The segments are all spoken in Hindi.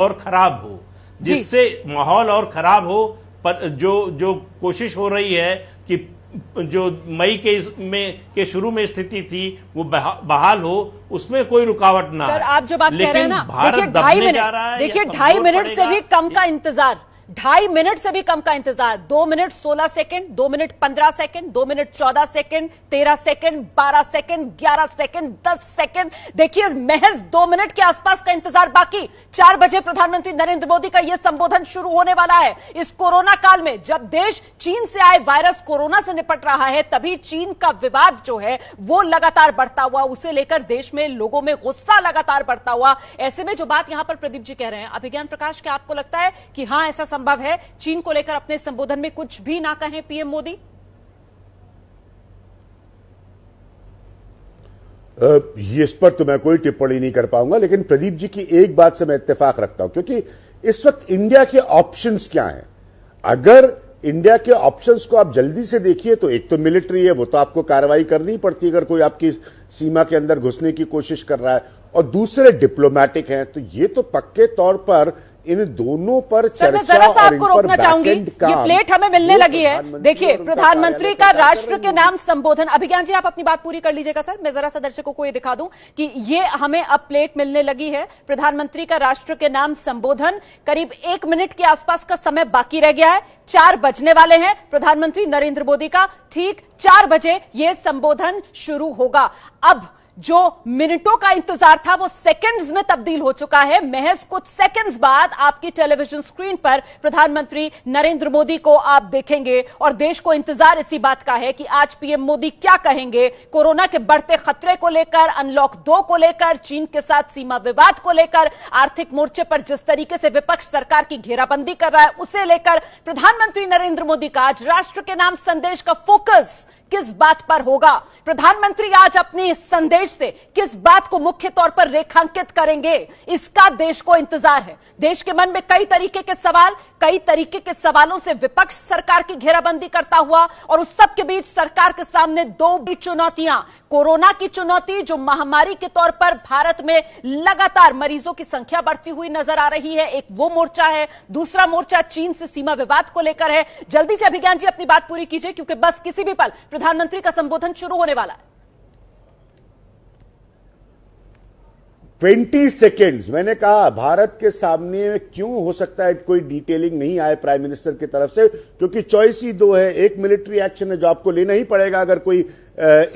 और खराब हो, जिससे माहौल और खराब हो। पर जो कोशिश हो रही है कि जो मई के शुरू में स्थिति थी वो बहाल हो, उसमें कोई रुकावट ना। सर, आप जो बात कह रहे हैं ना, भारत दबने जा रहा है। देखिए 2.5 मिनट से भी कम का इंतजार, 2.5 मिनट से भी कम का इंतजार, 2 minute 16 second, 2 minute 15 second, 2 minute 14 second, 13 second, 12 second, 11 second, 10 second. देखिए महज 2 मिनट के आसपास का इंतजार बाकी। 4 बजे प्रधानमंत्री नरेंद्र मोदी का यह संबोधन शुरू होने वाला है। इस कोरोना काल में जब देश चीन से आए वायरस कोरोना से निपट रहा है, तभी चीन का विवाद जो है वो लगातार बढ़ता हुआ, उसे लेकर देश में लोगों में गुस्सा लगातार बढ़ता हुआ। ऐसे में जो बात यहां पर प्रदीप जी कह रहे हैं, अभिज्ञान प्रकाश, क्या आपको लगता है कि हां ऐसा संभव है चीन को लेकर अपने संबोधन में कुछ भी ना कहें पीएम मोदी? इस पर तो मैं कोई टिप्पणी नहीं कर पाऊंगा, लेकिन प्रदीप जी की एक बात से मैं इत्तेफाक रखता हूं, क्योंकि इस वक्त इंडिया के ऑप्शंस क्या हैं। अगर इंडिया के ऑप्शंस को आप जल्दी से देखिए तो एक तो मिलिट्री है, वो तो आपको कार्रवाई करनी पड़ती है अगर कोई आपकी सीमा के अंदर घुसने की कोशिश कर रहा है, और दूसरे डिप्लोमेटिक हैं। तो ये तो पक्के तौर पर इन दोनों पर चर्चा और इन पर बैकएंड काम, ये प्लेट हमें मिलने लगी है। देखिए प्रधानमंत्री का राष्ट्र के नाम संबोधन, अभिज्ञान जी आप अपनी बात पूरी कर लीजिएगा सर, मैं जरा सा दर्शकों को ये दिखा दूं कि ये हमें अब प्लेट मिलने लगी है। प्रधानमंत्री का राष्ट्र के नाम संबोधन, करीब 1 मिनट के आसपास का समय बाकी रह गया है। 4 बजने वाले हैं। प्रधानमंत्री नरेंद्र मोदी का ठीक 4 बजे यह संबोधन शुरू होगा। अब जो मिनटों का इंतजार था वो सेकंड्स में तब्दील हो चुका है। महज कुछ सेकंड्स बाद आपकी टेलीविजन स्क्रीन पर प्रधानमंत्री नरेंद्र मोदी को आप देखेंगे, और देश को इंतजार इसी बात का है कि आज पीएम मोदी क्या कहेंगे कोरोना के बढ़ते खतरे को लेकर, अनलॉक 2 को लेकर, चीन के साथ सीमा विवाद को लेकर, आर्थिक मोर्चे पर जिस तरीके से विपक्ष सरकार की घेराबंदी कर रहा है उसे लेकर। प्रधानमंत्री नरेंद्र मोदी का आज राष्ट्र के नाम संदेश का फोकस किस बात पर होगा? प्रधानमंत्री आज अपने संदेश से किस बात को मुख्य तौर पर रेखांकित करेंगे, इसका देश को इंतजार है। देश के मन में कई तरीके के सवाल, कई तरीके के सवालों से विपक्ष सरकार की घेराबंदी करता हुआ, और उस सब के बीच सरकार के सामने 2 बड़ी चुनौतियां, कोरोना की चुनौती जो महामारी के तौर पर भारत में लगातार मरीजों की संख्या बढ़ती हुई नजर आ रही है, एक वो मोर्चा है। दूसरा मोर्चा चीन से सीमा विवाद को लेकर है। जल्दी से अभिज्ञान जी अपनी बात पूरी कीजिए, क्योंकि बस किसी भी पल प्रधानमंत्री का संबोधन शुरू होने वाला है। 20 सेकेंड्स, मैंने कहा भारत के सामने क्यों हो सकता है कोई डिटेलिंग नहीं आए प्राइम मिनिस्टर की तरफ से, क्योंकि चॉइस ही 2 है। एक मिलिट्री एक्शन है जो आपको लेना ही पड़ेगा अगर कोई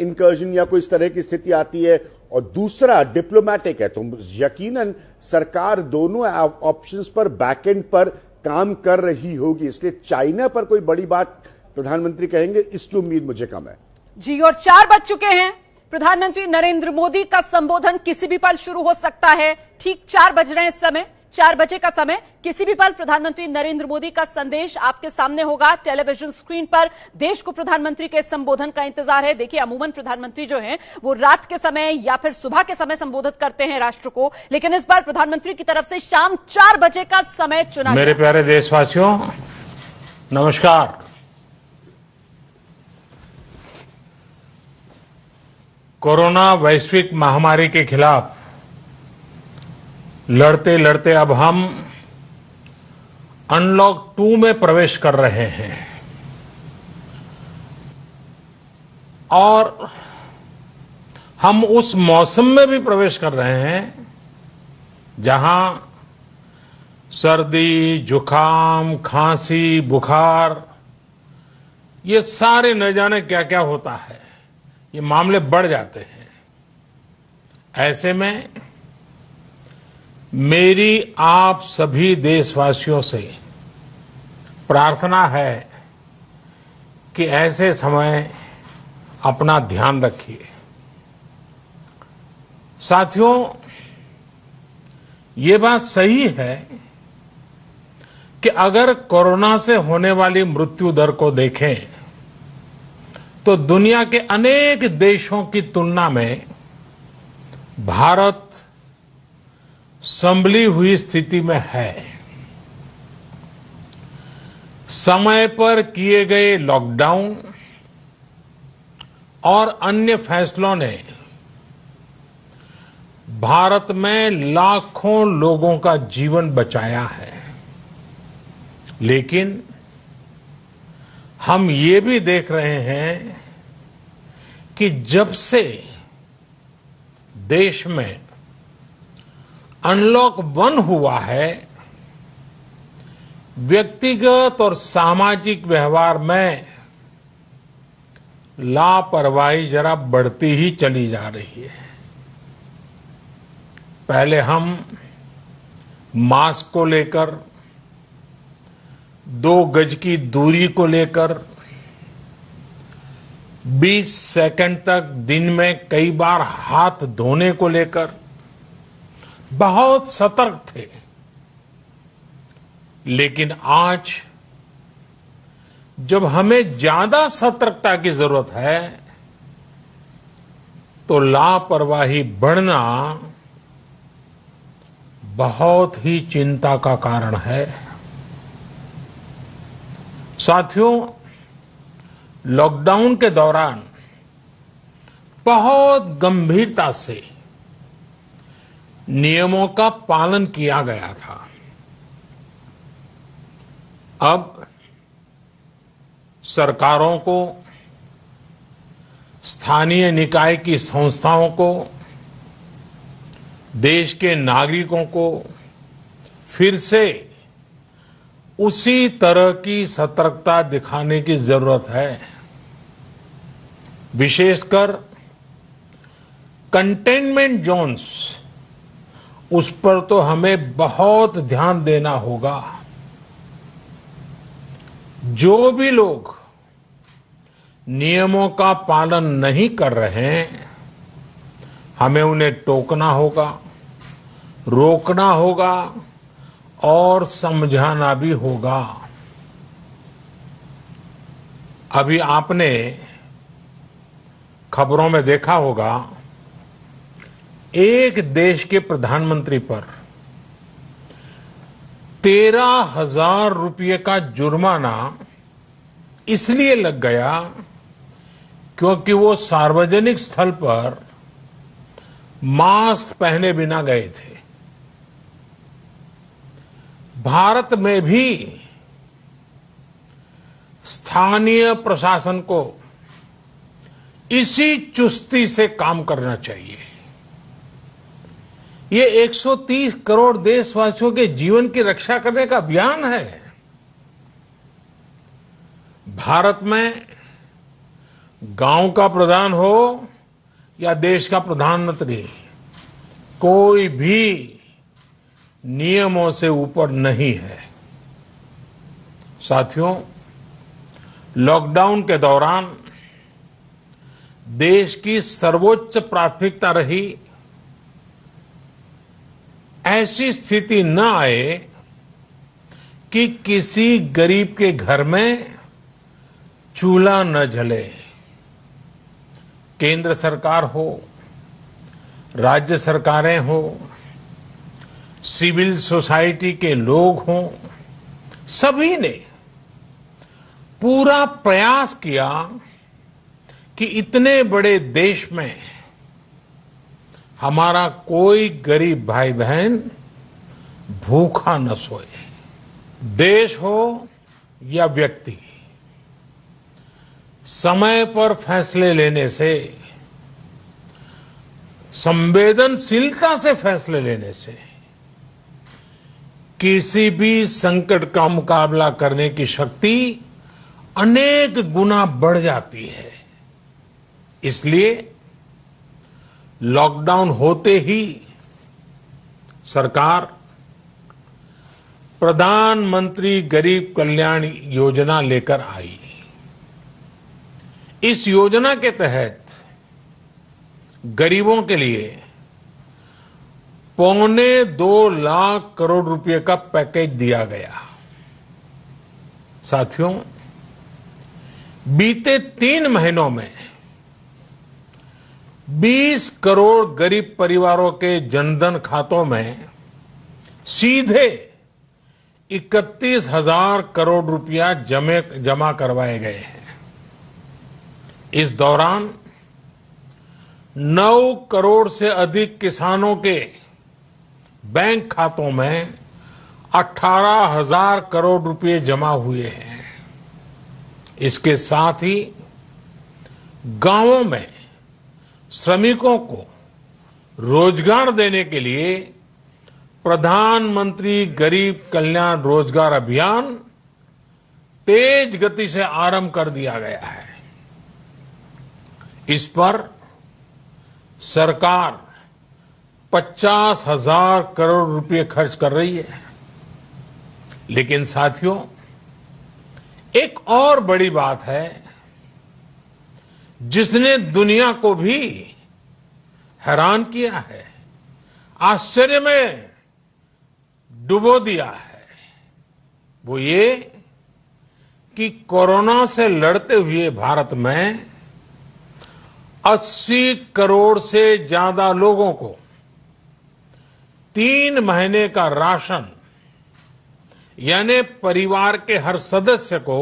इनकर्जन या कोई इस तरह की स्थिति आती है, और दूसरा डिप्लोमेटिक है। तो यकीनन सरकार दोनों ऑप्शंस पर बैकएंड पर काम कर रही होगी, इसलिए चाइना पर कोई बड़ी बात प्रधानमंत्री कहेंगे इसकी उम्मीद मुझे कम है जी। और 4 बज चुके हैं। प्रधानमंत्री नरेंद्र मोदी का संबोधन किसी भी पल शुरू हो सकता है। ठीक 4 बज रहे हैं इस समय, 4 बजे का समय। किसी भी पल प्रधानमंत्री नरेंद्र मोदी का संदेश आपके सामने होगा टेलीविजन स्क्रीन पर। देश को प्रधानमंत्री के संबोधन का इंतजार है। देखिए अमूमन प्रधानमंत्री जो हैं वो रात के समय या फिर सुबह के समय संबोधित करते हैं राष्ट्र को, लेकिन इस बार प्रधानमंत्री की तरफ से शाम 4 बजे का समय चुना। मेरे प्यारे देशवासियों नमस्कार। कोरोना वैश्विक महामारी के खिलाफ लड़ते लड़ते अब हम अनलॉक 2 में प्रवेश कर रहे हैं, और हम उस मौसम में भी प्रवेश कर रहे हैं जहां सर्दी, जुकाम, खांसी, बुखार, ये सारे न जाने क्या क्या होता है, ये मामले बढ़ जाते हैं। ऐसे में मेरी आप सभी देशवासियों से प्रार्थना है कि ऐसे समय अपना ध्यान रखिए। साथियों, ये बात सही है कि अगर कोरोना से होने वाली मृत्यु दर को देखें तो दुनिया के अनेक देशों की तुलना में भारत संभली हुई स्थिति में है। समय पर किए गए लॉकडाउन और अन्य फैसलों ने भारत में लाखों लोगों का जीवन बचाया है, लेकिन हम ये भी देख रहे हैं कि जब से देश में अनलॉक 1 हुआ है, व्यक्तिगत और सामाजिक व्यवहार में लापरवाही जरा बढ़ती ही चली जा रही है। पहले हम मास्क को लेकर, 2 गज की दूरी को लेकर 20 सेकंड तक दिन में कई बार हाथ धोने को लेकर बहुत सतर्क थे, लेकिन आज जब हमें ज्यादा सतर्कता की जरूरत है तो लापरवाही बढ़ना बहुत ही चिंता का कारण है। साथियों, लॉकडाउन के दौरान बहुत गंभीरता से नियमों का पालन किया गया था। अब सरकारों को, स्थानीय निकाय की संस्थाओं को, देश के नागरिकों को फिर से उसी तरह की सतर्कता दिखाने की जरूरत है। विशेषकर कंटेनमेंट जोन्स, उस पर तो हमें बहुत ध्यान देना होगा। जो भी लोग नियमों का पालन नहीं कर रहे हैं, हमें उन्हें टोकना होगा, रोकना होगा और समझाना भी होगा। अभी आपने खबरों में देखा होगा, एक देश के प्रधानमंत्री पर 13,000 रुपये का जुर्माना इसलिए लग गया क्योंकि वो सार्वजनिक स्थल पर मास्क पहने बिना गए थे। भारत में भी स्थानीय प्रशासन को इसी चुस्ती से काम करना चाहिए। ये 130 करोड़ देशवासियों के जीवन की रक्षा करने का अभियान है। भारत में गांव का प्रधान हो या देश का प्रधानमंत्री, कोई भी नियमों से ऊपर नहीं है। साथियों, लॉकडाउन के दौरान देश की सर्वोच्च प्राथमिकता रही ऐसी स्थिति न आए कि किसी गरीब के घर में चूल्हा न जले। केंद्र सरकार हो, राज्य सरकारें हो, सिविल सोसाइटी के लोग हों, सभी ने पूरा प्रयास किया कि इतने बड़े देश में हमारा कोई गरीब भाई बहन भूखा न सोए। देश हो या व्यक्ति, समय पर फैसले लेने से, संवेदनशीलता से फैसले लेने से किसी भी संकट का मुकाबला करने की शक्ति अनेक गुना बढ़ जाती है। इसलिए लॉकडाउन होते ही सरकार प्रधानमंत्री गरीब कल्याण योजना लेकर आई। इस योजना के तहत गरीबों के लिए 2.25 लाख करोड़ रुपए का पैकेज दिया गया। साथियों, बीते 3 महीनों में 20 करोड़ गरीब परिवारों के जनधन खातों में सीधे 31,000 करोड़ रुपया जमा करवाए गए हैं। इस दौरान 9 करोड़ से अधिक किसानों के बैंक खातों में 18,000 करोड़ रुपए जमा हुए हैं। इसके साथ ही गांवों में श्रमिकों को रोजगार देने के लिए प्रधानमंत्री गरीब कल्याण रोजगार अभियान तेज गति से आरंभ कर दिया गया है। इस पर सरकार 50,000 करोड़ रुपए खर्च कर रही है। लेकिन साथियों, एक और बड़ी बात है जिसने दुनिया को भी हैरान किया है, आश्चर्य में डुबो दिया है। वो ये कि कोरोना से लड़ते हुए भारत में 80 करोड़ से ज्यादा लोगों को 3 महीने का राशन, यानी परिवार के हर सदस्य को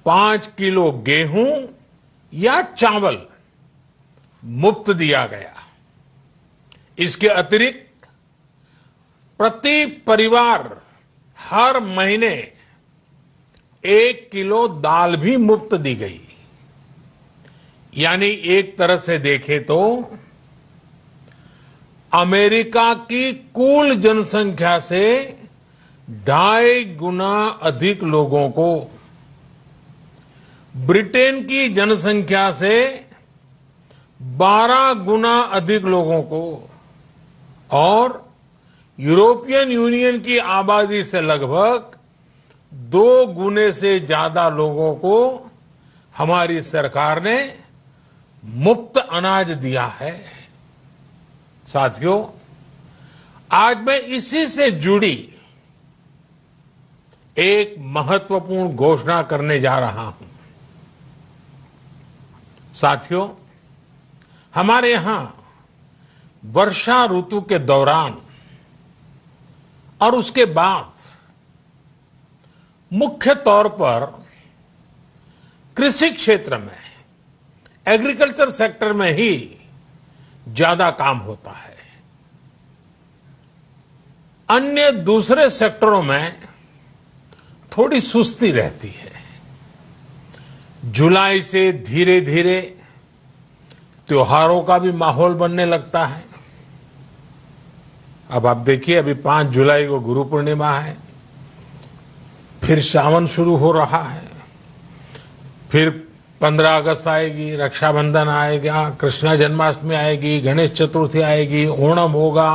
5 किलो गेहूं या चावल मुफ्त दिया गया। इसके अतिरिक्त प्रति परिवार हर महीने 1 किलो दाल भी मुफ्त दी गई। यानी एक तरह से देखें तो अमेरिका की कुल जनसंख्या से 2.5 गुना अधिक लोगों को, ब्रिटेन की जनसंख्या से 12 गुना अधिक लोगों को और यूरोपियन यूनियन की आबादी से लगभग 2 गुने से ज्यादा लोगों को हमारी सरकार ने मुफ्त अनाज दिया है। साथियों, आज मैं इसी से जुड़ी एक महत्वपूर्ण घोषणा करने जा रहा हूं। साथियों, हमारे यहां वर्षा ऋतु के दौरान और उसके बाद मुख्य तौर पर कृषि क्षेत्र में, एग्रीकल्चर सेक्टर में ही ज्यादा काम होता है। अन्य दूसरे सेक्टरों में थोड़ी सुस्ती रहती है। जुलाई से धीरे धीरे त्योहारों का भी माहौल बनने लगता है। अब आप देखिए, अभी 5 जुलाई को गुरु पूर्णिमा है, फिर सावन शुरू हो रहा है, फिर 15 अगस्त आएगी, रक्षाबंधन आएगा, कृष्णा जन्माष्टमी आएगी, गणेश चतुर्थी आएगी, ओणम होगा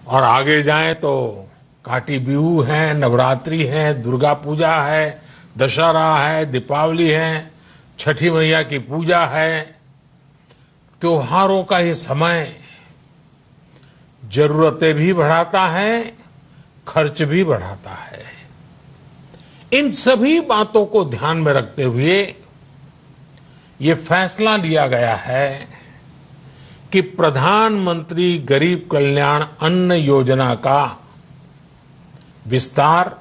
और आगे जाएं तो काटी बिहू है, नवरात्रि है, दुर्गा पूजा है, दशहरा है, दीपावली है, छठी मैया की पूजा है। त्योहारों का ये समय जरूरतें भी बढ़ाता है, खर्च भी बढ़ाता है। इन सभी बातों को ध्यान में रखते हुए ये फैसला लिया गया है कि प्रधानमंत्री गरीब कल्याण अन्न योजना का विस्तार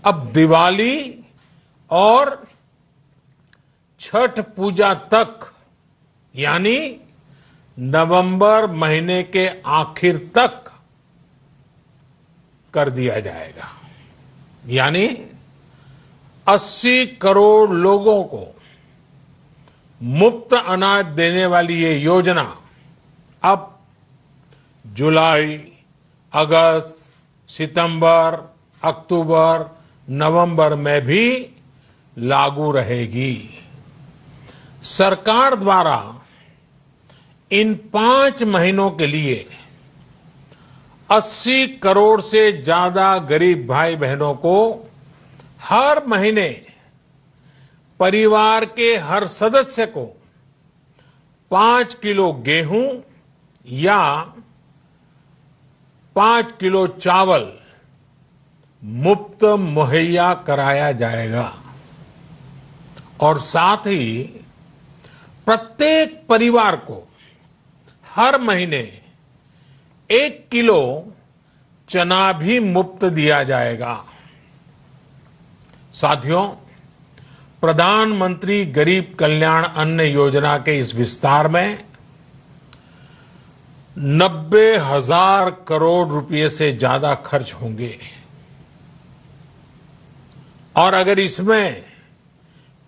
अब दिवाली और छठ पूजा तक, यानी नवंबर महीने के आखिर तक कर दिया जाएगा। यानी 80 करोड़ लोगों को मुफ्त अनाज देने वाली ये योजना अब जुलाई, अगस्त, सितंबर, अक्टूबर, नवंबर में भी लागू रहेगी। सरकार द्वारा इन 5 महीनों के लिए 80 करोड़ से ज्यादा गरीब भाई बहनों को हर महीने परिवार के हर सदस्य को 5 किलो गेहूं या 5 किलो चावल मुफ्त मुहैया कराया जाएगा। और साथ ही प्रत्येक परिवार को हर महीने 1 किलो चना भी मुफ्त दिया जाएगा। साथियों, प्रधानमंत्री गरीब कल्याण अन्न योजना के इस विस्तार में 90,000 करोड़ रुपए से ज्यादा खर्च होंगे और अगर इसमें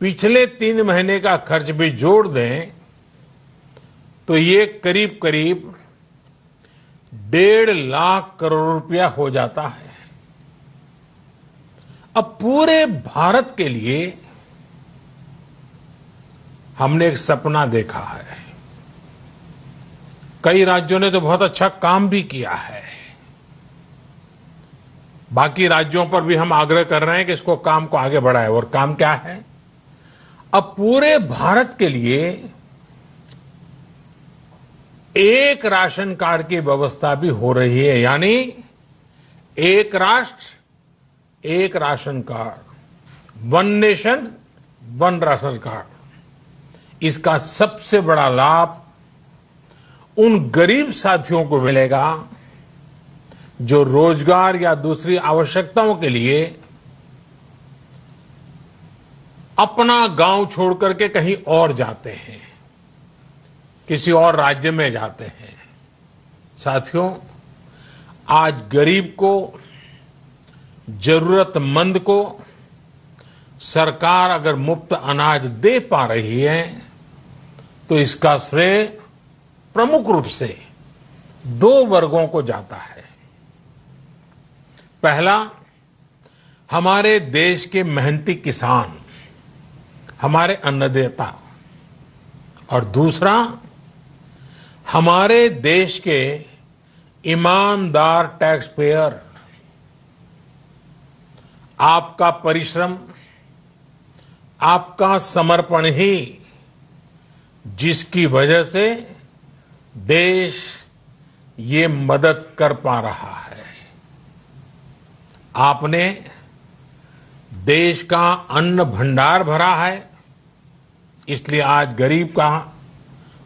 पिछले 3 महीने का खर्च भी जोड़ दें तो ये करीब करीब 1.5 लाख करोड़ रुपया हो जाता है। अब पूरे भारत के लिए हमने एक सपना देखा है। कई राज्यों ने तो बहुत अच्छा काम भी किया है। बाकी राज्यों पर भी हम आग्रह कर रहे हैं कि इसको काम को आगे बढ़ाएं। और काम क्या है? अब पूरे भारत के लिए एक राशन कार्ड की व्यवस्था भी हो रही है, यानी एक राष्ट्र एक ration card, 1 nation 1 ration card. इसका सबसे बड़ा लाभ उन गरीब साथियों को मिलेगा जो रोजगार या दूसरी आवश्यकताओं के लिए अपना गांव छोड़ करके कहीं और जाते हैं, किसी और राज्य में जाते हैं। साथियों, आज गरीब को, जरूरतमंद को सरकार अगर मुफ्त अनाज दे पा रही है तो इसका श्रेय प्रमुख रूप से 2 वर्गों को जाता है। पहला, हमारे देश के मेहनती किसान, हमारे अन्नदाता, और दूसरा हमारे देश के ईमानदार टैक्स पेयर। आपका परिश्रम, आपका समर्पण ही जिसकी वजह से देश ये मदद कर पा रहा है। आपने देश का अन्न भंडार भरा है, इसलिए आज गरीब का,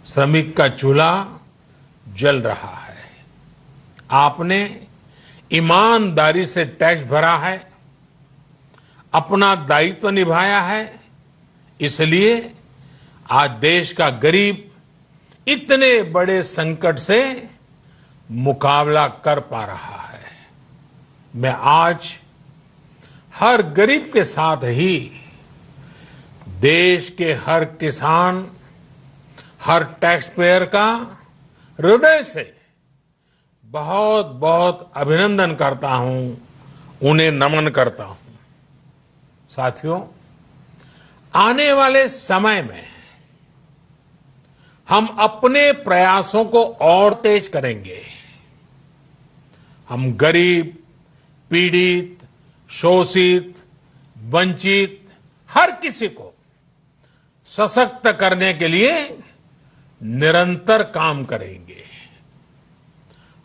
श्रमिक का चूल्हा जल रहा है। आपने ईमानदारी से टैक्स भरा है, अपना दायित्व निभाया है, इसलिए आज देश का गरीब इतने बड़े संकट से मुकाबला कर पा रहा है। मैं आज हर गरीब के साथ ही देश के हर किसान, हर टैक्स पेयर का हृदय से बहुत बहुत अभिनंदन करता हूं, उन्हें नमन करता हूं। साथियों, आने वाले समय में हम अपने प्रयासों को और तेज करेंगे। हम गरीब, पीड़ित, शोषित, वंचित हर किसी को सशक्त करने के लिए निरंतर काम करेंगे।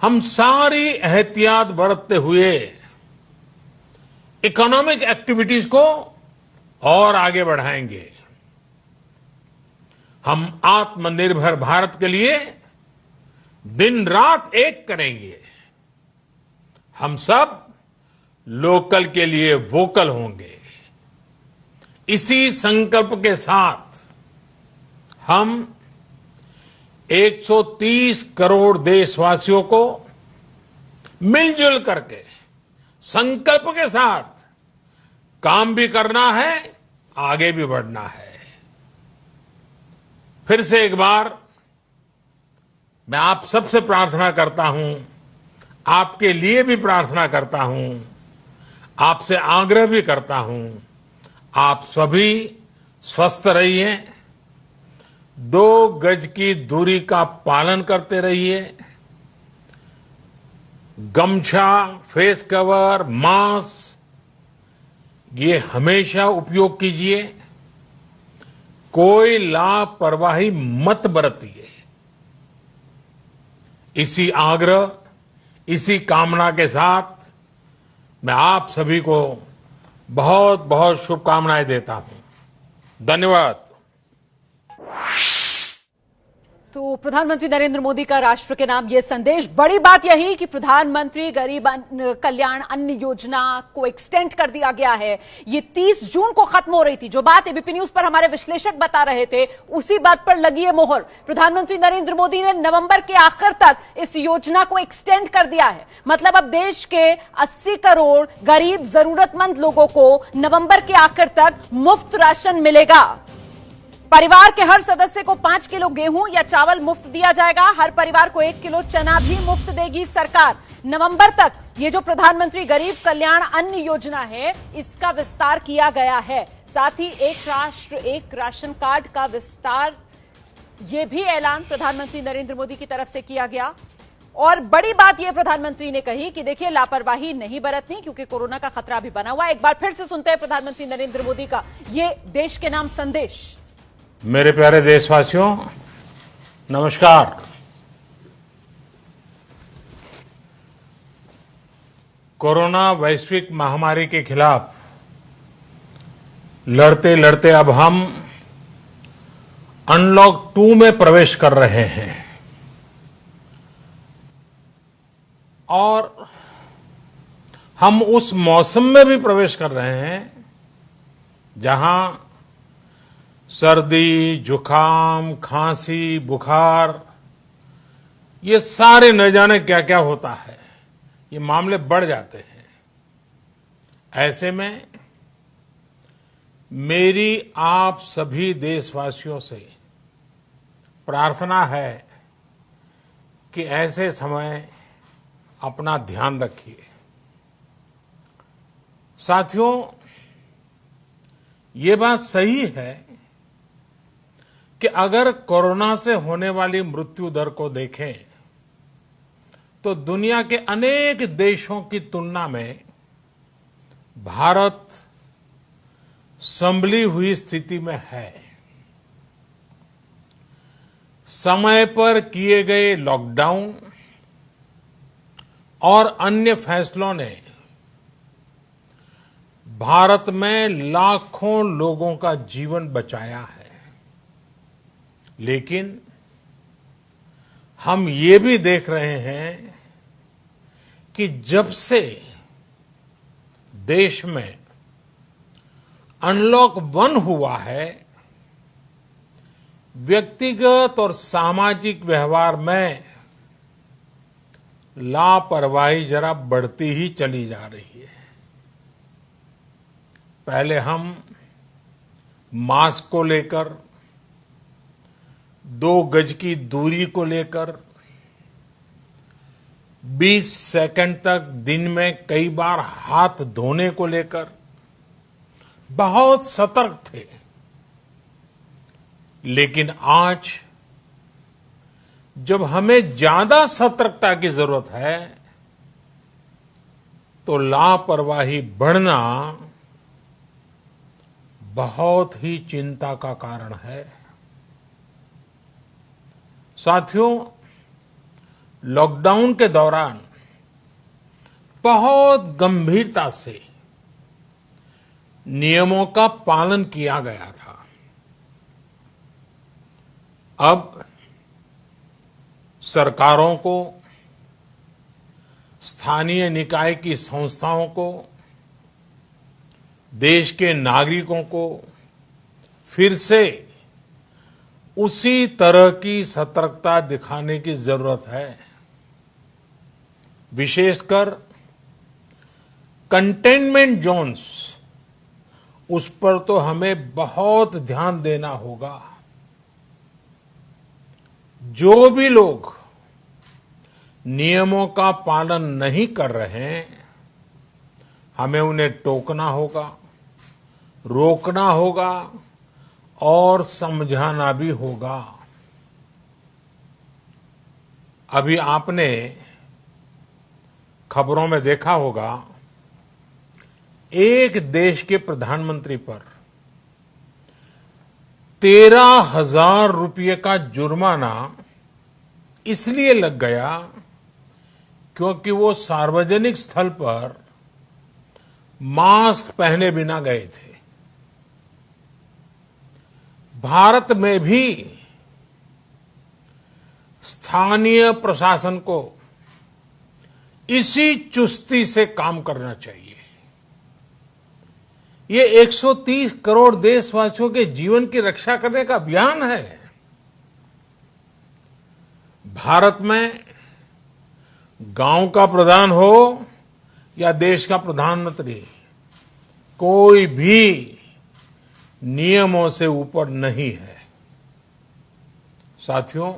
हम सारी एहतियात बरतते हुए इकोनॉमिक एक्टिविटीज को और आगे बढ़ाएंगे। हम आत्मनिर्भर भारत के लिए दिन रात एक करेंगे। हम सब लोकल के लिए वोकल होंगे। इसी संकल्प के साथ हम 130 करोड़ देशवासियों को मिलजुल करके संकल्प के साथ काम भी करना है, आगे भी बढ़ना है। फिर से एक बार मैं आप सबसे प्रार्थना करता हूं, आपके लिए भी प्रार्थना करता हूं, आपसे आग्रह भी करता हूं, आप सभी स्वस्थ रहिए, 2 गज की दूरी का पालन करते रहिए, गमछा, फेस कवर, मास्क ये हमेशा उपयोग कीजिए। कोई लापरवाही मत बरतिए। इसी आग्रह, इसी कामना के साथ मैं आप सभी को बहुत बहुत शुभकामनाएं देता हूं। धन्यवाद। तो प्रधानमंत्री नरेंद्र मोदी का राष्ट्र के नाम ये संदेश, बड़ी बात यही कि प्रधानमंत्री गरीब कल्याण अन्न योजना को एक्सटेंड कर दिया गया है। ये 30 जून को खत्म हो रही थी। जो बात एबीपी न्यूज पर हमारे विश्लेषक बता रहे थे, उसी बात पर लगी है मोहर। प्रधानमंत्री नरेंद्र मोदी ने नवंबर के आखिर तक इस योजना को एक्सटेंड कर दिया है। मतलब अब देश के 80 करोड़ गरीब जरूरतमंद लोगों को नवंबर के आखिर तक मुफ्त राशन मिलेगा। परिवार के हर सदस्य को 5 किलो गेहूं या चावल मुफ्त दिया जाएगा। हर परिवार को 1 किलो चना भी मुफ्त देगी सरकार। नवंबर तक ये जो प्रधानमंत्री गरीब कल्याण अन्न योजना है, इसका विस्तार किया गया है। साथ ही एक राष्ट्र एक राशन कार्ड का विस्तार, ये भी ऐलान प्रधानमंत्री नरेंद्र मोदी की तरफ से किया गया। और बड़ी बात यह प्रधानमंत्री ने कही कि देखिए, लापरवाही नहीं बरतनी, क्योंकि कोरोना का खतरा भी बना हुआ है। एक बार फिर से सुनते हैं प्रधानमंत्री नरेंद्र मोदी का ये देश के नाम संदेश। मेरे प्यारे देशवासियों, नमस्कार। कोरोना वैश्विक महामारी के खिलाफ लड़ते लड़ते अब हम अनलॉक 2 में प्रवेश कर रहे हैं और हम उस मौसम में भी प्रवेश कर रहे हैं जहां सर्दी, जुकाम, खांसी, बुखार, ये सारे न जाने क्या क्या होता है, ये मामले बढ़ जाते हैं। ऐसे में मेरी आप सभी देशवासियों से प्रार्थना है कि ऐसे समय अपना ध्यान रखिए। साथियों, ये बात सही है कि अगर कोरोना से होने वाली मृत्यु दर को देखें तो दुनिया के अनेक देशों की तुलना में भारत संभली हुई स्थिति में है। समय पर किए गए लॉकडाउन और अन्य फैसलों ने भारत में लाखों लोगों का जीवन बचाया है। लेकिन हम ये भी देख रहे हैं कि जब से देश में अनलॉक 1 हुआ है, व्यक्तिगत और सामाजिक व्यवहार में लापरवाही जरा बढ़ती ही चली जा रही है। पहले हम मास्क को लेकर, 2 गज की दूरी को लेकर 20 सेकंड तक दिन में कई बार हाथ धोने को लेकर बहुत सतर्क थे। लेकिन आज जब हमें ज्यादा सतर्कता की जरूरत है तो लापरवाही बढ़ना बहुत ही चिंता का कारण है। साथियों, लॉकडाउन के दौरान बहुत गंभीरता से नियमों का पालन किया गया था। अब सरकारों को, स्थानीय निकाय की संस्थाओं को, देश के नागरिकों को फिर से उसी तरह की सतर्कता दिखाने की जरूरत है। विशेषकर कंटेनमेंट जोन्स, उस पर तो हमें बहुत ध्यान देना होगा। जो भी लोग नियमों का पालन नहीं कर रहे हैं, हमें उन्हें टोकना होगा, रोकना होगा और समझाना भी होगा। अभी आपने खबरों में देखा होगा, एक देश के प्रधानमंत्री पर 13,000 रुपये का जुर्माना इसलिए लग गया क्योंकि वो सार्वजनिक स्थल पर मास्क पहने बिना गए थे। भारत में भी स्थानीय प्रशासन को इसी चुस्ती से काम करना चाहिए। ये 130 करोड़ देशवासियों के जीवन की रक्षा करने का अभियान है। भारत में गांव का प्रधान हो या देश का प्रधानमंत्री, कोई भी नियमों से ऊपर नहीं है। साथियों,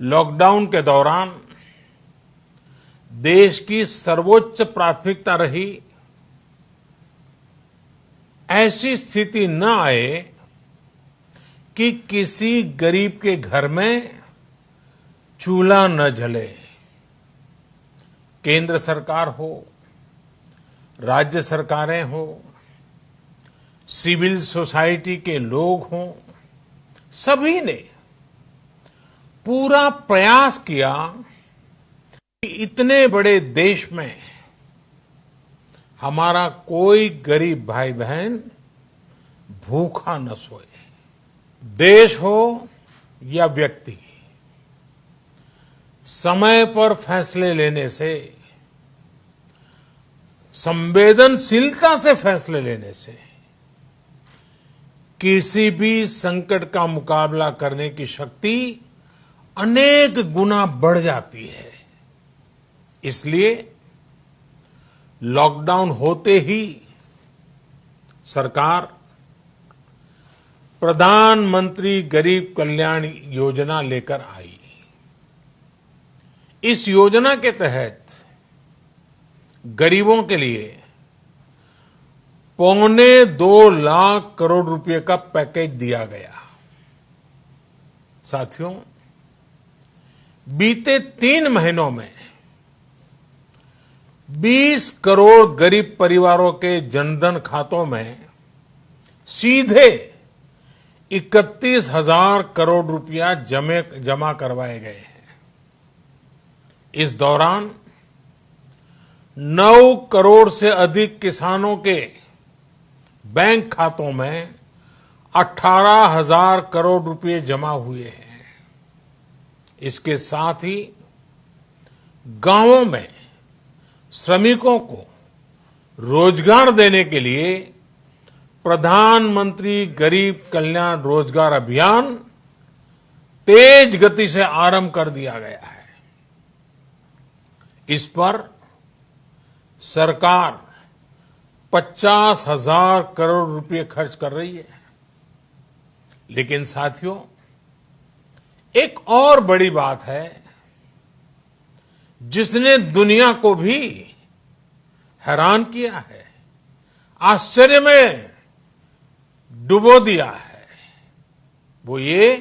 लॉकडाउन के दौरान देश की सर्वोच्च प्राथमिकता रही ऐसी स्थिति न आए कि किसी गरीब के घर में चूल्हा न जले। केंद्र सरकार हो, राज्य सरकारें हो, सिविल सोसाइटी के लोग हों, सभी ने पूरा प्रयास किया कि इतने बड़े देश में हमारा कोई गरीब भाई बहन भूखा न सोए। देश हो या व्यक्ति, समय पर फैसले लेने से, संवेदनशीलता से फैसले लेने से किसी भी संकट का मुकाबला करने की शक्ति अनेक गुना बढ़ जाती है। इसलिए लॉकडाउन होते ही सरकार प्रधानमंत्री गरीब कल्याण योजना लेकर आई। इस योजना के तहत गरीबों के लिए 2.25 लाख करोड़ रुपए का पैकेज दिया गया। साथियों, बीते 3 महीनों में 20 करोड़ गरीब परिवारों के जनधन खातों में सीधे 31,000 करोड़ रुपया जमा करवाए गए हैं। इस दौरान 9 करोड़ से अधिक किसानों के बैंक खातों में 18,000 करोड़ रुपए जमा हुए हैं। इसके साथ ही गांवों में श्रमिकों को रोजगार देने के लिए प्रधानमंत्री गरीब कल्याण रोजगार अभियान तेज गति से आरंभ कर दिया गया है। इस पर सरकार 50,000 करोड़ रुपए खर्च कर रही है। लेकिन साथियों, एक और बड़ी बात है जिसने दुनिया को भी हैरान किया है, आश्चर्य में डुबो दिया है। वो ये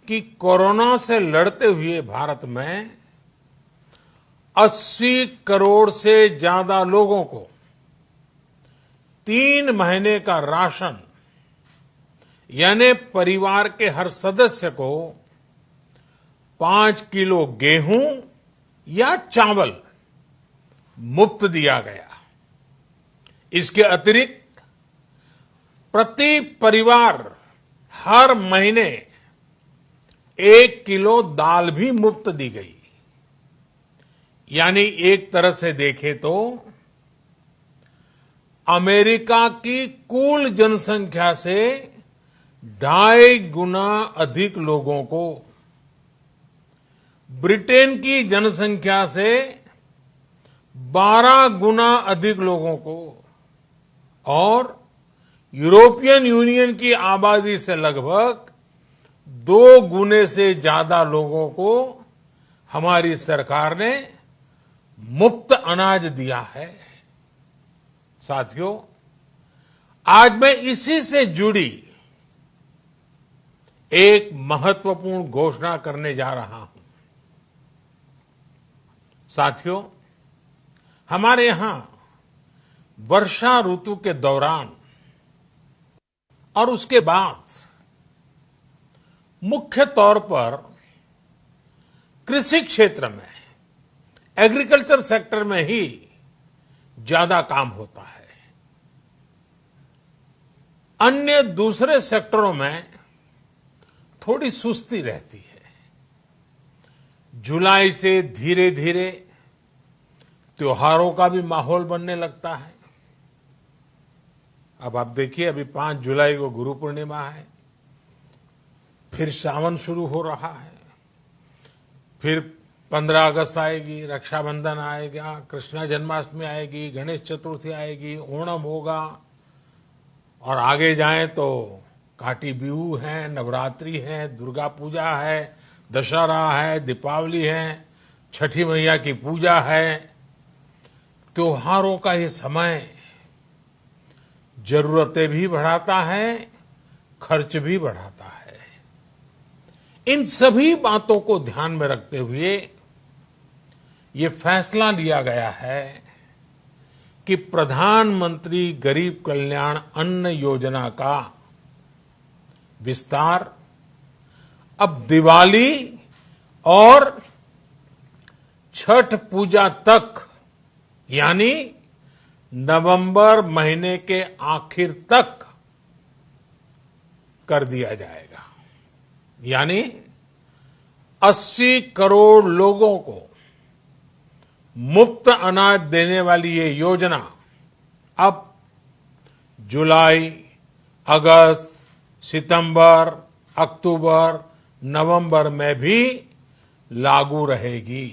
कि कोरोना से लड़ते हुए भारत में 80 करोड़ से ज्यादा लोगों को 3 महीने का राशन, यानी परिवार के हर सदस्य को 5 किलो गेहूं या चावल मुफ्त दिया गया। इसके अतिरिक्त प्रति परिवार हर महीने 1 किलो दाल भी मुफ्त दी गई। यानी एक तरह से देखें तो अमेरिका की कुल जनसंख्या से 2.5 गुना अधिक लोगों को, ब्रिटेन की जनसंख्या से 12 गुना अधिक लोगों को और यूरोपियन यूनियन की आबादी से लगभग 2 गुने से ज्यादा लोगों को हमारी सरकार ने मुफ्त अनाज दिया है। साथियों, आज मैं इसी से जुड़ी एक महत्वपूर्ण घोषणा करने जा रहा हूं। साथियों, हमारे यहां वर्षा ऋतु के दौरान और उसके बाद मुख्य तौर पर कृषि क्षेत्र में, एग्रीकल्चर सेक्टर में ही ज्यादा काम होता है। अन्य दूसरे सेक्टरों में थोड़ी सुस्ती रहती है। जुलाई से धीरे धीरे त्योहारों का भी माहौल बनने लगता है। अब आप देखिए, अभी 5 जुलाई को गुरु पूर्णिमा है, फिर सावन शुरू हो रहा है, फिर 15 अगस्त आएगी, रक्षाबंधन आएगा, कृष्णा जन्माष्टमी आएगी, गणेश चतुर्थी आएगी, ओणम होगा, और आगे जाएं तो काटी बिहू है, नवरात्रि है, दुर्गा पूजा है, दशहरा है, दीपावली है, छठी मैया की पूजा है। त्योहारों का ये समय जरूरतें भी बढ़ाता है, खर्च भी बढ़ाता है। इन सभी बातों को ध्यान में रखते हुए ये फैसला लिया गया है कि प्रधानमंत्री गरीब कल्याण अन्न योजना का विस्तार अब दिवाली और छठ पूजा तक, यानी नवंबर महीने के आखिर तक कर दिया जाएगा। यानी 80 करोड़ लोगों को मुफ्त अनाज देने वाली ये योजना अब जुलाई, अगस्त, सितंबर, अक्टूबर, नवंबर में भी लागू रहेगी।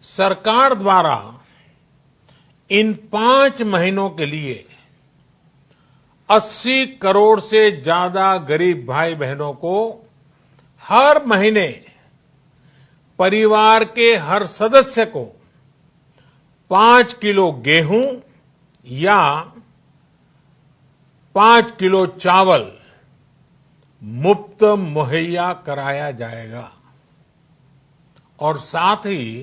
सरकार द्वारा इन 5 महीनों के लिए 80 करोड़ से ज्यादा गरीब भाई बहनों को हर महीने परिवार के हर सदस्य को 5 किलो गेहूं या 5 किलो चावल मुफ्त मुहैया कराया जाएगा। और साथ ही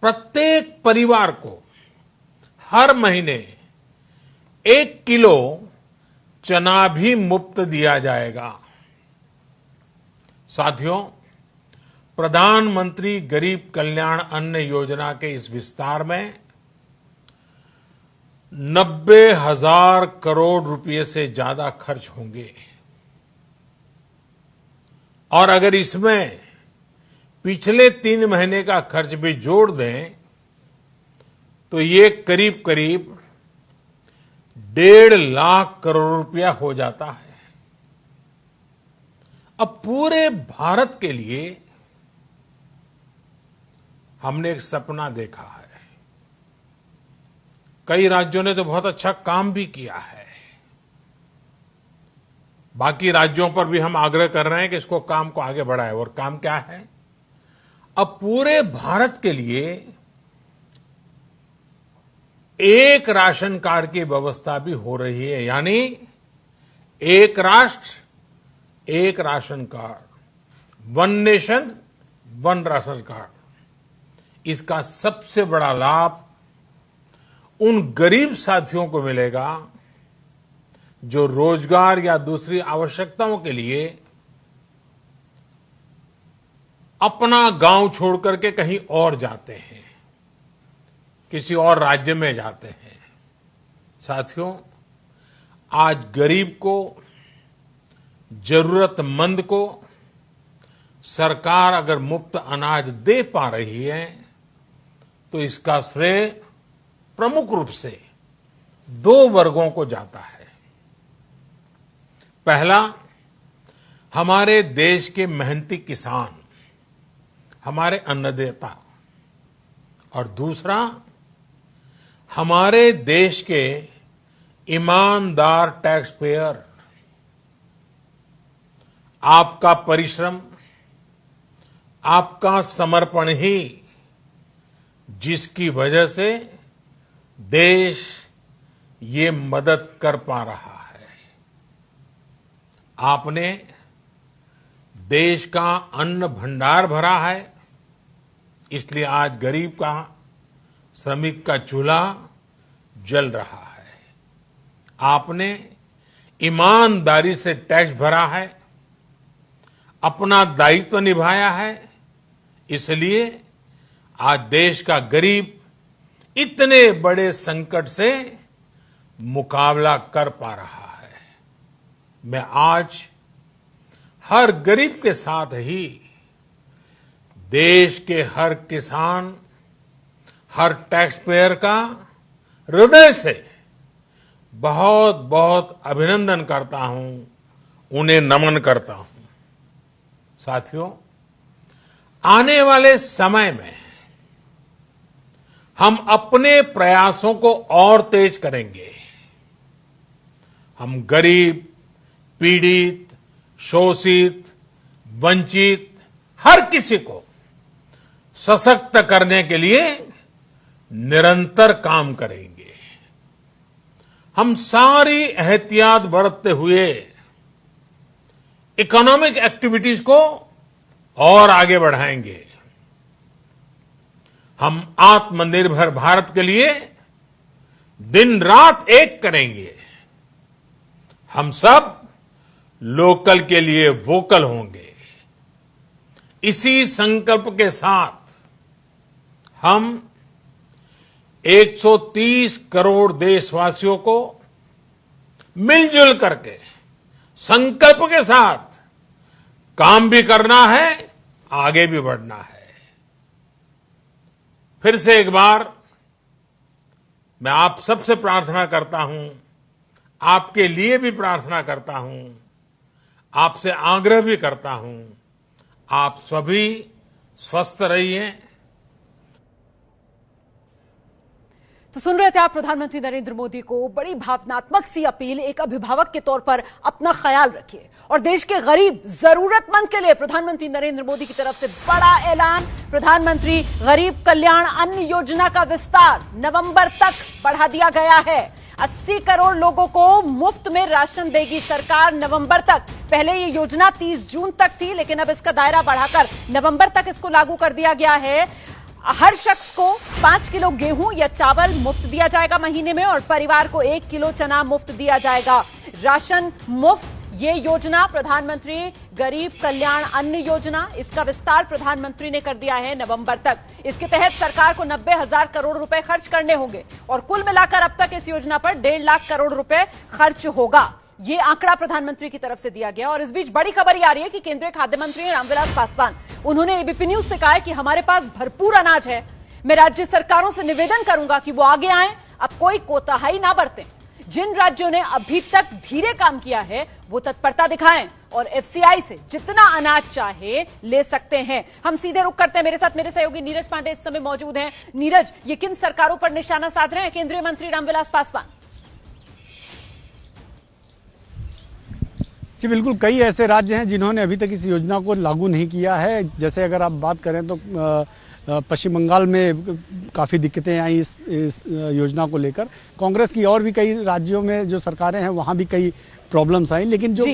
प्रत्येक परिवार को हर महीने 1 किलो चना भी मुफ्त दिया जाएगा। साथियों, प्रधानमंत्री गरीब कल्याण अन्न योजना के इस विस्तार में 90,000 करोड़ रुपए से ज्यादा खर्च होंगे। और अगर इसमें पिछले 3 महीने का खर्च भी जोड़ दें तो ये करीब करीब 1.5 लाख करोड़ रुपया हो जाता है। अब पूरे भारत के लिए हमने एक सपना देखा है। कई राज्यों ने तो बहुत अच्छा काम भी किया है। बाकी राज्यों पर भी हम आग्रह कर रहे हैं कि इसको काम को आगे बढ़ाएं। और काम क्या है? अब पूरे भारत के लिए एक राशन कार्ड की व्यवस्था भी हो रही है। यानी एक राष्ट्र एक ration card, 1 nation 1 ration card. इसका सबसे बड़ा लाभ उन गरीब साथियों को मिलेगा जो रोजगार या दूसरी आवश्यकताओं के लिए अपना गांव छोड़ करके कहीं और जाते हैं, किसी और राज्य में जाते हैं। साथियों, आज गरीब को, जरूरतमंद को सरकार अगर मुफ्त अनाज दे पा रही है तो इसका श्रेय प्रमुख रूप से 2 वर्गों को जाता है। पहला, हमारे देश के मेहनती किसान, हमारे अन्नदाता, और दूसरा हमारे देश के ईमानदार टैक्स पेयर। आपका परिश्रम, आपका समर्पण ही जिसकी वजह से देश ये मदद कर पा रहा है। आपने देश का अन्न भंडार भरा है, इसलिए आज गरीब का, श्रमिक का चूल्हा जल रहा है। आपने ईमानदारी से टैक्स भरा है, अपना दायित्व निभाया है, इसलिए आज देश का गरीब इतने बड़े संकट से मुकाबला कर पा रहा है। मैं आज हर गरीब के साथ ही देश के हर किसान, हर टैक्स पेयर का हृदय से बहुत बहुत अभिनंदन करता हूं, उन्हें नमन करता हूं। साथियों, आने वाले समय में हम अपने प्रयासों को और तेज करेंगे। हम गरीब, पीड़ित, शोषित, वंचित हर किसी को सशक्त करने के लिए निरंतर काम करेंगे। हम सारी एहतियात बरतते हुए इकोनॉमिक एक्टिविटीज को और आगे बढ़ाएंगे। हम आत्मनिर्भर भारत के लिए दिन रात एक करेंगे। हम सब लोकल के लिए वोकल होंगे। इसी संकल्प के साथ हम 130 करोड़ देशवासियों को मिलजुल करके संकल्प के साथ काम भी करना है, आगे भी बढ़ना है। फिर से एक बार मैं आप सबसे प्रार्थना करता हूं, आपके लिए भी प्रार्थना करता हूं, आपसे आग्रह भी करता हूं, आप सभी स्वस्थ रहिए। तो सुन रहे थे आप प्रधानमंत्री नरेंद्र मोदी को बड़ी भावनात्मक सी अपील। एक अभिभावक के तौर पर अपना ख्याल रखिए और देश के गरीब जरूरतमंद के लिए प्रधानमंत्री नरेंद्र मोदी की तरफ से बड़ा ऐलान। प्रधानमंत्री गरीब कल्याण अन्न योजना का विस्तार नवंबर तक बढ़ा दिया गया है। 80 करोड़ लोगों को मुफ्त में राशन देगी सरकार नवंबर तक। पहले ये योजना 30 जून तक थी, लेकिन अब इसका दायरा बढ़ाकर नवंबर तक इसको लागू कर दिया गया है। हर शख्स को 5 किलो गेहूं या चावल मुफ्त दिया जाएगा महीने में और परिवार को 1 किलो चना मुफ्त दिया जाएगा। राशन मुफ्त, ये योजना प्रधानमंत्री गरीब कल्याण अन्न योजना, इसका विस्तार प्रधानमंत्री ने कर दिया है नवंबर तक। इसके तहत सरकार को 90,000 करोड़ रुपए खर्च करने होंगे और कुल मिलाकर अब तक इस योजना पर 1.5 लाख करोड़ रुपए खर्च होगा। ये आंकड़ा प्रधानमंत्री की तरफ से दिया गया। और इस बीच बड़ी खबर आ रही है कि केंद्रीय खाद्य मंत्री रामविलास पासवान, उन्होंने एबीपी न्यूज से कहा है कि हमारे पास भरपूर अनाज है। मैं राज्य सरकारों से निवेदन करूंगा कि वो आगे आएं, अब कोई कोताही ना बरतें। जिन राज्यों ने अभी तक धीरे काम किया है वो तत्परता दिखाएं और एफसीआई से जितना अनाज चाहे ले सकते हैं। हम सीधे रुख करते हैं। मेरे साथ मेरे सहयोगी नीरज पांडे इस समय मौजूद हैं। नीरज, ये किन सरकारों पर निशाना साध रहे हैं केंद्रीय मंत्री रामविलास पासवान? जी बिल्कुल, कई ऐसे राज्य हैं जिन्होंने अभी तक इस योजना को लागू नहीं किया है। जैसे अगर आप बात करें तो पश्चिम बंगाल में काफ़ी दिक्कतें आई इस योजना को लेकर। कांग्रेस की और भी कई राज्यों में जो सरकारें हैं वहां भी कई प्रॉब्लम्स आई, लेकिन जो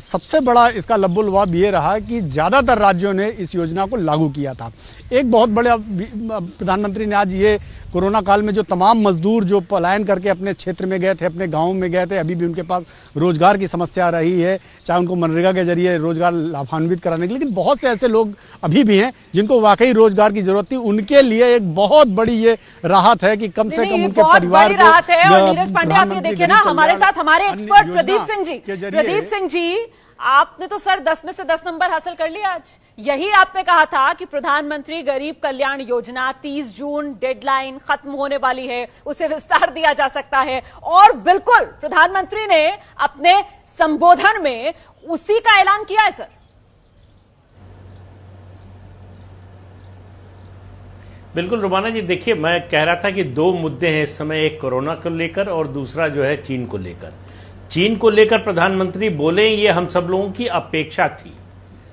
सबसे बड़ा इसका लब्बुलवाब ये रहा कि ज्यादातर राज्यों ने इस योजना को लागू किया था। एक बहुत बड़ा प्रधानमंत्री ने आज ये कोरोना काल में जो तमाम मजदूर जो पलायन करके अपने क्षेत्र में गए थे, अपने गांवों में गए थे, अभी भी उनके पास रोजगार की समस्या रही है, चाहे उनको मनरेगा के जरिए रोजगार लाभान्वित कराने के, लेकिन बहुत से ऐसे लोग अभी भी हैं जिनको वाकई रोजगार की जरूरत थी। उनके लिए एक बहुत बड़ी ये राहत है कि कम से कम उनके परिवार को राहत है। और नीरज पांडे, आप ये देखिए ना, हमारे साथ हमारे एक्सपर्ट प्रदीप सिंह जी, आपने तो सर 10 में से 10 नंबर हासिल कर लिया आज। यही आपने कहा था कि प्रधानमंत्री गरीब कल्याण योजना 30 जून डेडलाइन खत्म होने वाली है, उसे विस्तार दिया जा सकता है। और बिल्कुल प्रधानमंत्री ने अपने संबोधन में उसी का ऐलान किया है सर। बिल्कुल रुमाना जी, देखिए मैं कह रहा था कि 2 मुद्दे हैं इस समय, एक कोरोना को लेकर और दूसरा जो है चीन को लेकर। चीन को लेकर प्रधानमंत्री बोले, ये हम सब लोगों की अपेक्षा थी,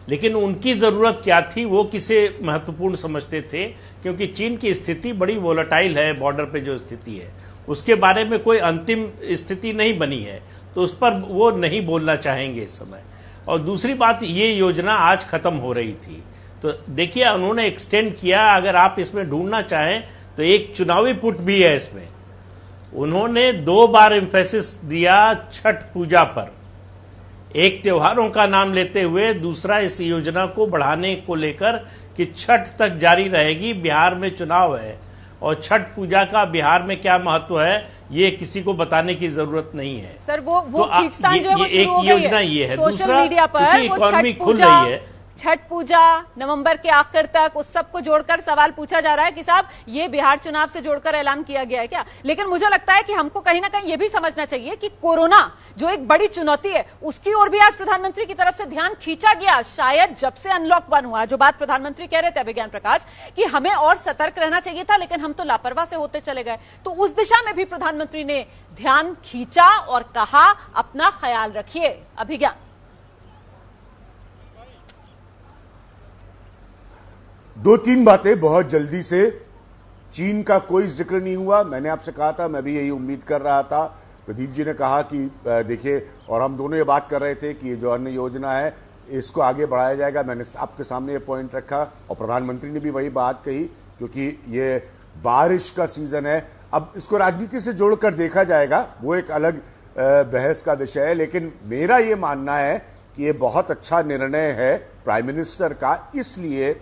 लेकिन उनकी जरूरत क्या थी वो किसे महत्वपूर्ण समझते थे, क्योंकि चीन की स्थिति बड़ी वोलेटाइल है। बॉर्डर पे जो स्थिति है उसके बारे में कोई अंतिम स्थिति नहीं बनी है, तो उस पर वो नहीं बोलना चाहेंगे इस समय। और दूसरी बात, ये योजना आज खत्म हो रही थी, तो देखिए उन्होंने एक्सटेंड किया। अगर आप इसमें ढूंढना चाहें तो एक चुनावी पुट भी है इसमें। उन्होंने 2 बार एम्फेसिस दिया छठ पूजा पर, एक त्योहारों का नाम लेते हुए, दूसरा इस योजना को बढ़ाने को लेकर कि छठ तक जारी रहेगी। बिहार में चुनाव है और छठ पूजा का बिहार में क्या महत्व है ये किसी को बताने की जरूरत नहीं है सर। वो तो खींचतान जो है वो एक शुरू हो गई योजना ये है। दूसरा, मीडिया पर क्योंकि इकोनॉमी खुल रही है छठ पूजा, नवंबर के आखिर तक, उस सबको जोड़कर सवाल पूछा जा रहा है कि साहब ये बिहार चुनाव से जोड़कर ऐलान किया गया है क्या। लेकिन मुझे लगता है कि हमको कहीं ना कहीं ये भी समझना चाहिए कि कोरोना जो एक बड़ी चुनौती है, उसकी ओर भी आज प्रधानमंत्री की तरफ से ध्यान खींचा गया। शायद जब से अनलॉक बंद हुआ, जो बात प्रधानमंत्री कह रहे थे अभिज्ञान प्रकाश, कि हमें और सतर्क रहना चाहिए था, लेकिन हम तो लापरवाह से होते चले गए। तो उस दिशा में भी प्रधानमंत्री ने ध्यान खींचा और कहा अपना ख्याल रखिए। अभिज्ञान। दो तीन बातें बहुत जल्दी से। चीन का कोई जिक्र नहीं हुआ, मैंने आपसे कहा था, मैं भी यही उम्मीद कर रहा था। प्रदीप जी ने कहा कि देखिए, और हम दोनों ये बात कर रहे थे कि ये जो अन्न योजना है इसको आगे बढ़ाया जाएगा। मैंने आपके सामने ये पॉइंट रखा और प्रधानमंत्री ने भी वही बात कही, क्योंकि ये बारिश का सीजन है। अब इसको राजनीति से जोड़कर देखा जाएगा, वो एक अलग बहस का विषय है, लेकिन मेरा ये मानना है कि ये बहुत अच्छा निर्णय है प्राइम मिनिस्टर का, इसलिए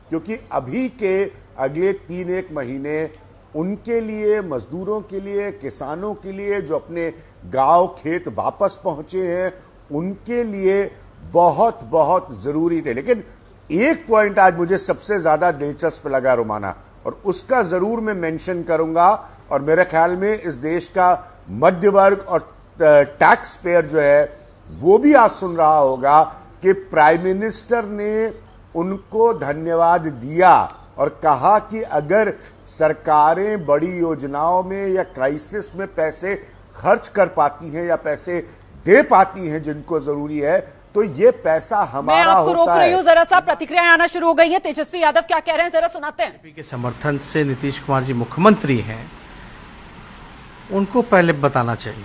क्योंकि अभी के अगले 3-1 महीने उनके लिए, मजदूरों के लिए, किसानों के लिए जो अपने गांव खेत वापस पहुंचे हैं, उनके लिए बहुत बहुत जरूरी थे। लेकिन एक पॉइंट आज मुझे सबसे ज्यादा दिलचस्प लगा रोमाना, और उसका जरूर मैं मेंशन करूंगा, और मेरे ख्याल में इस देश का मध्य वर्ग और टैक्स पेयर जो है वो भी आज सुन रहा होगा कि प्राइम मिनिस्टर ने उनको धन्यवाद दिया और कहा कि अगर सरकारें बड़ी योजनाओं में या क्राइसिस में पैसे खर्च कर पाती हैं या पैसे दे पाती हैं जिनको जरूरी है, तो ये पैसा हमारा होता है। मैं आपको रोक रही हूं, जरा सा प्रतिक्रियाएं आना शुरू हो गई हैं। तेजस्वी यादव क्या कह रहे हैं, जरा सुनाते हैं। बीजेपी के समर्थन से नीतीश कुमार जी मुख्यमंत्री हैं, उनको पहले बताना चाहिए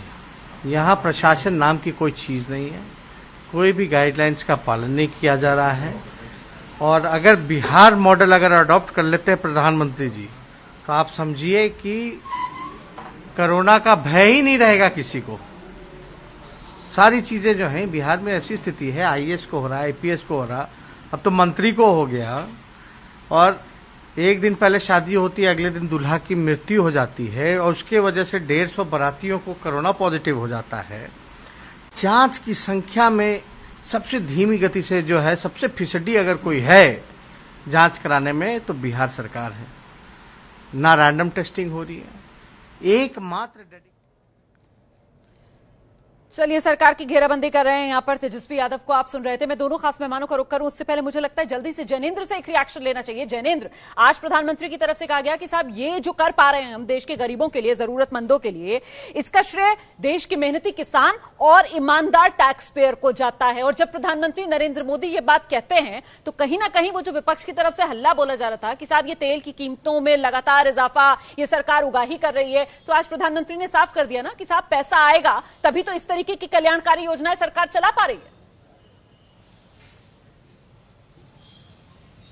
यहां प्रशासन नाम की कोई चीज नहीं है, कोई भी गाइडलाइंस का पालन नहीं किया जा रहा है। और अगर बिहार मॉडल अगर अडॉप्ट कर लेते हैं प्रधानमंत्री जी, तो आप समझिए कि कोरोना का भय ही नहीं रहेगा किसी को। सारी चीजें जो हैं बिहार में ऐसी स्थिति है, आईएएस को हो रहा है, आईपीएस को हो रहा, अब तो मंत्री को हो गया, और एक दिन पहले शादी होती है, अगले दिन दूल्हा की मृत्यु हो जाती है, और उसके वजह से 150 बारातियों को कोरोना पॉजिटिव हो जाता है। जांच की संख्या में सबसे धीमी गति से जो है, सबसे फीसदी अगर कोई है जांच कराने में, तो बिहार सरकार है। ना रैंडम टेस्टिंग हो रही है, एकमात्र। चलिए, सरकार की घेराबंदी कर रहे हैं यहाँ पर तेजस्वी यादव को आप सुन रहे थे। मैं दोनों खास मेहमानों का रुख करूं उससे पहले मुझे लगता है जल्दी से जैनेंद्र से एक रिएक्शन लेना चाहिए। जैनेंद्र, आज प्रधानमंत्री की तरफ से कहा गया कि साहब ये जो कर पा रहे हैं हम देश के गरीबों के लिए, जरूरतमंदों के लिए, इसका श्रेय देश के मेहनती किसान और ईमानदार टैक्स पेयर को जाता है। और जब प्रधानमंत्री नरेंद्र मोदी ये बात कहते हैं तो कहीं ना कहीं वो जो विपक्ष की तरफ से हल्ला बोला जा रहा था कि साहब ये तेल की कीमतों में लगातार इजाफा ये सरकार उगाही कर रही है, तो आज प्रधानमंत्री ने साफ कर दिया ना कि साहब पैसा आएगा तभी तो इस तरीके की कल्याणकारी योजनाएं सरकार चला पा रही है।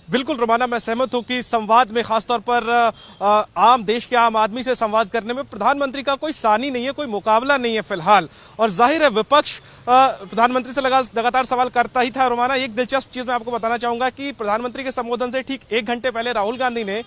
बिल्कुल रोमाना, मैं सहमत हूं कि संवाद में, खासतौर पर आम देश के आम आदमी से संवाद करने में प्रधानमंत्री का कोई सानी नहीं है, कोई मुकाबला नहीं है फिलहाल। और जाहिर है विपक्ष प्रधानमंत्री से लगातार सवाल करता ही था। रोमाना, एक दिलचस्प चीज मैं आपको बताना चाहूंगा कि प्रधानमंत्री के संबोधन से ठीक 1 घंटे पहले राहुल गांधी ने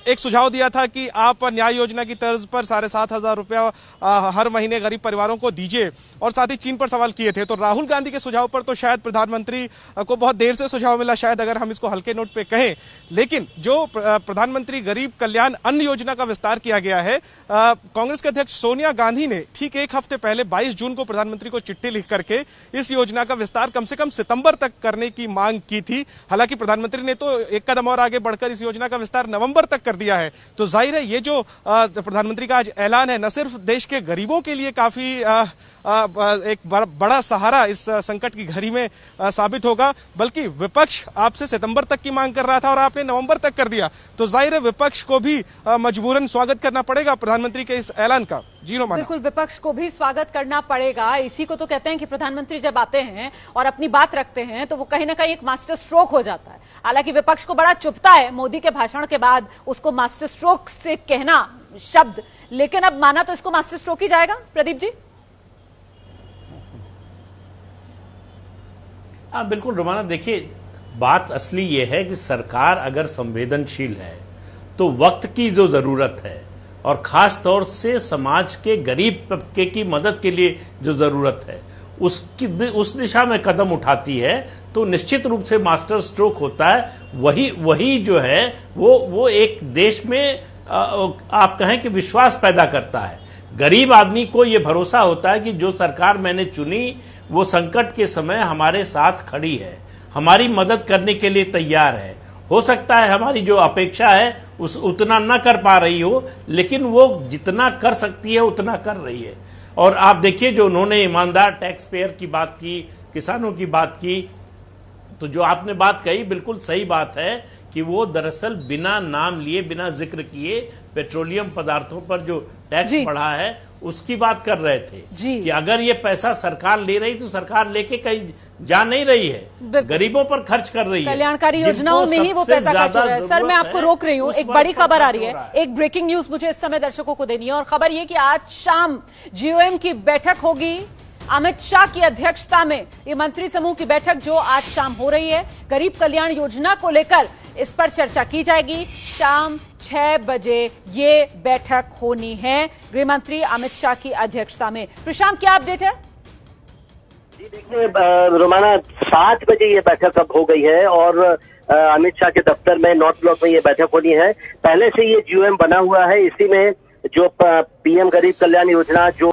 एक सुझाव दिया था कि आप न्याय योजना की तर्ज पर 7,500 रुपया हर महीने गरीब परिवारों को दीजिए, और साथ ही चीन पर सवाल किए थे। तो राहुल गांधी के सुझाव पर तो शायद प्रधानमंत्री को बहुत देर से सुझाव मिला, शायद अगर हम इसको हल्के नोट पे कहें। लेकिन जो प्रधानमंत्री गरीब कल्याण अन्न योजना का विस्तार किया गया है, कांग्रेस के अध्यक्ष सोनिया गांधी ने ठीक 1 हफ्ते पहले 22 जून को प्रधानमंत्री को चिट्ठी लिख करके इस योजना का विस्तार कम से कम सितंबर तक करने की मांग की थी। हालांकि प्रधानमंत्री ने तो एक कदम और आगे बढ़कर इस योजना का विस्तार नवंबर तक कर दिया है। तो जाहिर है ये जो प्रधानमंत्री का आज ऐलान है, न सिर्फ देश के गरीबों के लिए काफी एक बड़ा सहारा इस संकट की घड़ी में साबित होगा, बल्कि विपक्ष आपसे सितंबर तक की मांग कर रहा था और आपने नवंबर तक कर दिया। तो जाहिर है विपक्ष को भी मजबूरन स्वागत करना पड़ेगा प्रधानमंत्री के इस ऐलान का। जी रोमाना, बिल्कुल विपक्ष को भी स्वागत करना पड़ेगा। इसी को तो कहते हैं कि प्रधानमंत्री जब आते हैं और अपनी बात रखते हैं तो वो कहीं ना कहीं एक मास्टर स्ट्रोक हो जाता है। हालांकि विपक्ष को बड़ा चुभता है मोदी के भाषण के बाद उसको मास्टर स्ट्रोक से कहना शब्द, लेकिन अब माना तो इसको मास्टर स्ट्रोक ही जाएगा। प्रदीप जी। हाँ बिल्कुल रोमाना, देखिए बात असली ये है कि सरकार अगर संवेदनशील है तो वक्त की जो जरूरत है और खास तौर से समाज के गरीब तबके की मदद के लिए जो जरूरत है उस दिशा में कदम उठाती है तो निश्चित रूप से मास्टर स्ट्रोक होता है। वही जो है वो एक देश में आप कहें कि विश्वास पैदा करता है। गरीब आदमी को यह भरोसा होता है कि जो सरकार मैंने चुनी वो संकट के समय हमारे साथ खड़ी है, हमारी मदद करने के लिए तैयार है। हो सकता है हमारी जो अपेक्षा है उतना न कर पा रही हो, लेकिन वो जितना कर सकती है उतना कर रही है। और आप देखिए जो उन्होंने ईमानदार टैक्स पेयर की बात की, किसानों की बात की, तो जो आपने बात कही बिल्कुल सही बात है कि वो दरअसल बिना नाम लिए, बिना जिक्र किए पेट्रोलियम पदार्थों पर जो टैक्स बढ़ा है उसकी बात कर रहे थे कि अगर ये पैसा सरकार ले रही तो सरकार लेके कहीं जा नहीं रही है, गरीबों पर खर्च कर रही है, कल्याणकारी योजनाओं में ही वो पैसा खर्च हो रहा है। सर मैं आपको रोक रही हूँ, एक बड़ी खबर आ रही है, एक ब्रेकिंग न्यूज मुझे इस समय दर्शकों को देनी है, और खबर ये कि आज शाम जीओएम की बैठक होगी। अमित शाह की अध्यक्षता में ये मंत्री समूह की बैठक जो आज शाम हो रही है, गरीब कल्याण योजना को लेकर इस पर चर्चा की जाएगी। शाम 6 बजे ये बैठक होनी है गृह मंत्री अमित शाह की अध्यक्षता में। प्रशांत क्या अपडेट है? जी देखिए रोमाना 7 बजे ये बैठक अब हो गई है और अमित शाह के दफ्तर में नॉर्थ ब्लॉक में ये बैठक होनी है। पहले से ये जीओएम बना हुआ है, इसी में जो पीएम गरीब कल्याण योजना जो